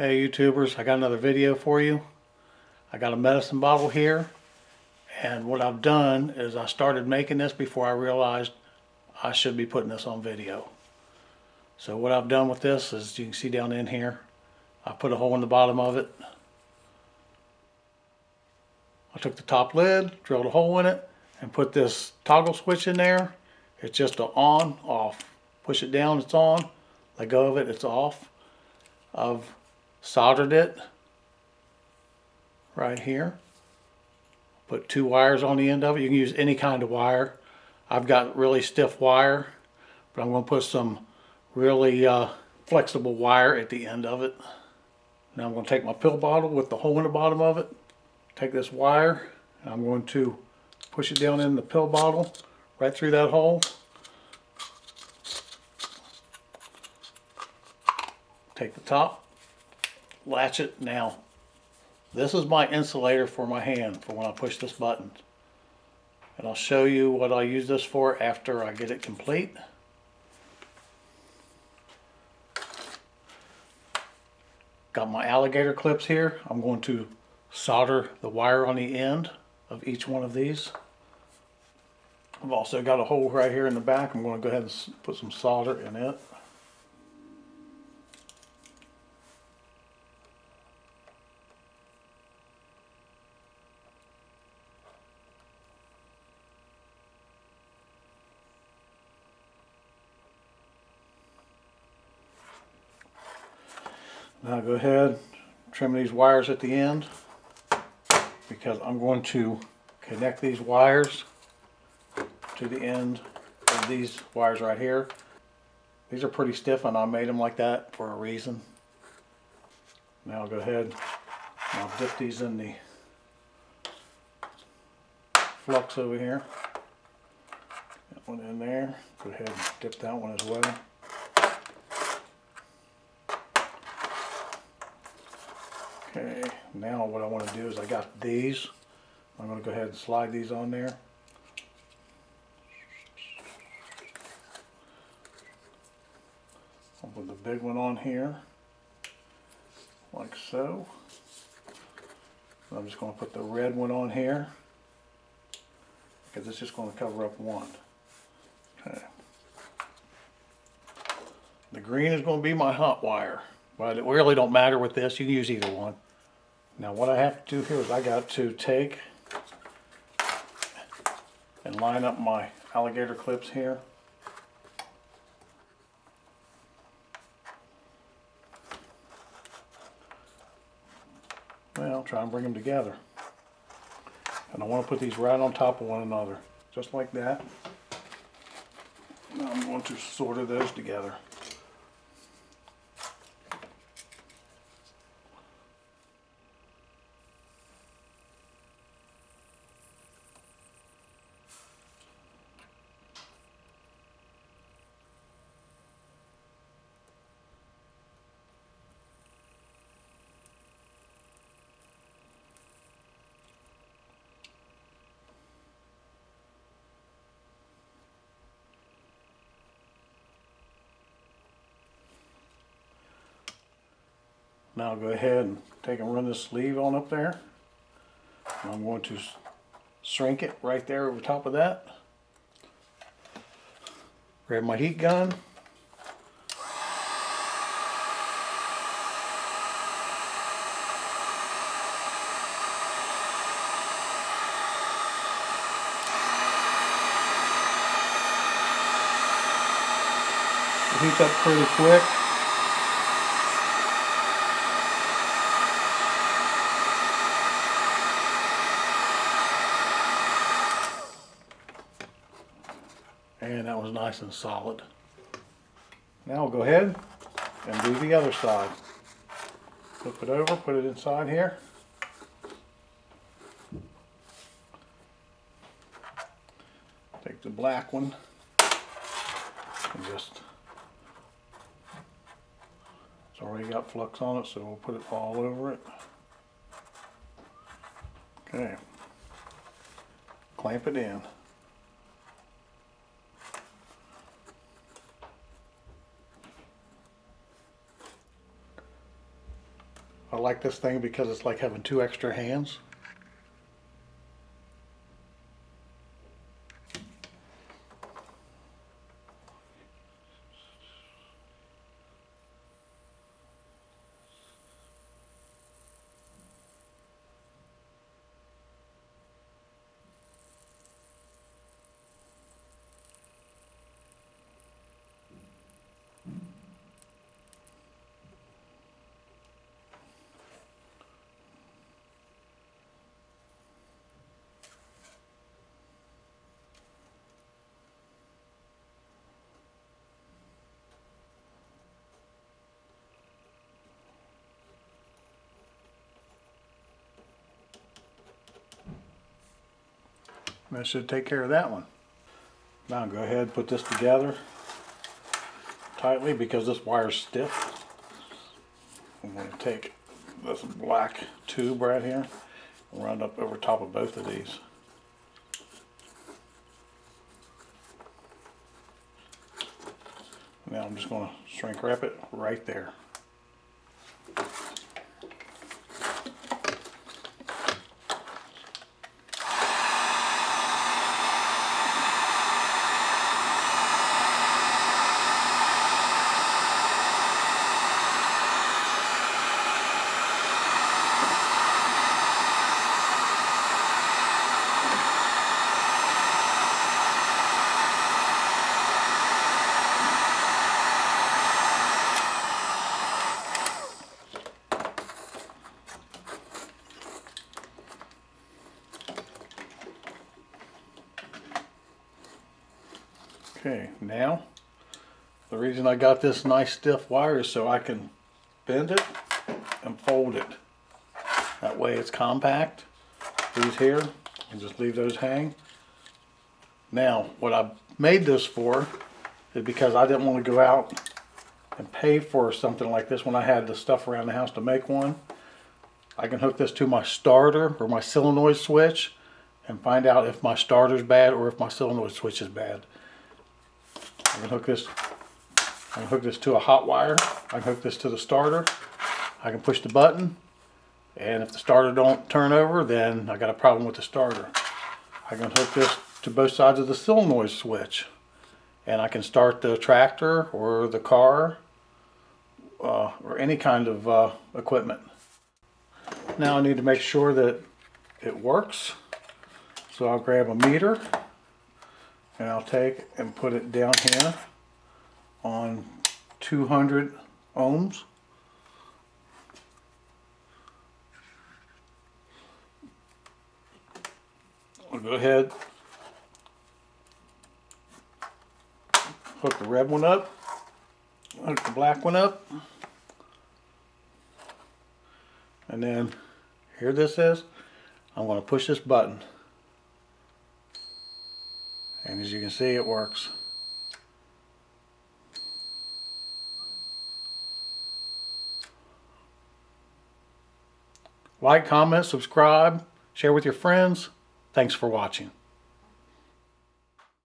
Hey YouTubers, I got another video for you. I got a medicine bottle here, and what I've done is I started making this before I realized I should be putting this on video. So what I've done with this is, you can see down in here, I put a hole in the bottom of it. I took the top lid, drilled a hole in it, and put this toggle switch in there. It's just an on, off. Push it down, it's on. Let go of it, it's off. I've soldered it right here. Put 2 wires on the end of it. You can use any kind of wire. I've got really stiff wire, but I'm going to put some really flexible wire at the end of it. Now I'm going to take my pill bottle with the hole in the bottom of it, take this wire, and I'm going to push it down in the pill bottle right through that hole. Take the top, latch it. Now this is my insulator for my hand for when I push this button, and I'll show you what I use this for after I get it complete. Got my alligator clips here. I'm going to solder the wire on the end of each one of these. I've also got a hole right here in the back. I'm going to go ahead and put some solder in it. Now go ahead, trim these wires at the end, because I'm going to connect these wires to the end of these wires right here. These are pretty stiff and I made them like that for a reason. Now I'll go ahead and I'll dip these in the flux over here. That one in there. Go ahead and dip that one as well. Okay, now what I want to do is, I got these. I'm going to go ahead and slide these on there. I'll put the big one on here, like so. I'm just going to put the red one on here, because it's just going to cover up one. Okay. The green is going to be my hot wire, but it really don't matter with this. You can use either one. Now what I have to do here is I got to take and line up my alligator clips here. Well, try and bring them together. And I want to put these right on top of one another, just like that. Now I'm going to solder those together. Now I'll go ahead and take and run this sleeve on up there. And I'm going to shrink it right there over top of that. Grab my heat gun. It heats up pretty quick. And that was nice and solid. Now we'll go ahead and do the other side. Flip it over, put it inside here. Take the black one and just, it's already got flux on it, so we'll put it all over it. Okay. Clamp it in. I like this thing because it's like having two extra hands. That should take care of that one. Now go ahead and put this together tightly because this wire's stiff. I'm going to take this black tube right here and run it up over top of both of these. Now I'm just going to shrink wrap it right there. Okay, now the reason I got this nice stiff wire is so I can bend it and fold it. That way it's compact. These here, and just leave those hang. Now, what I made this for is because I didn't want to go out and pay for something like this when I had the stuff around the house to make one. I can hook this to my starter or my solenoid switch and find out if my starter's bad or if my solenoid switch is bad. I can hook this to a hot wire. I can hook this to the starter. I can push the button, and if the starter don't turn over, then I got a problem with the starter. I can hook this to both sides of the solenoid switch, and I can start the tractor or the car or any kind of equipment. Now I need to make sure that it works, so I'll grab a meter and I'll take and put it down here on 200 ohms. I'll go ahead, hook the red one up, hook the black one up, and then here this is. I'm going to push this button, and as you can see, it works. Like, comment, subscribe, share with your friends. Thanks for watching.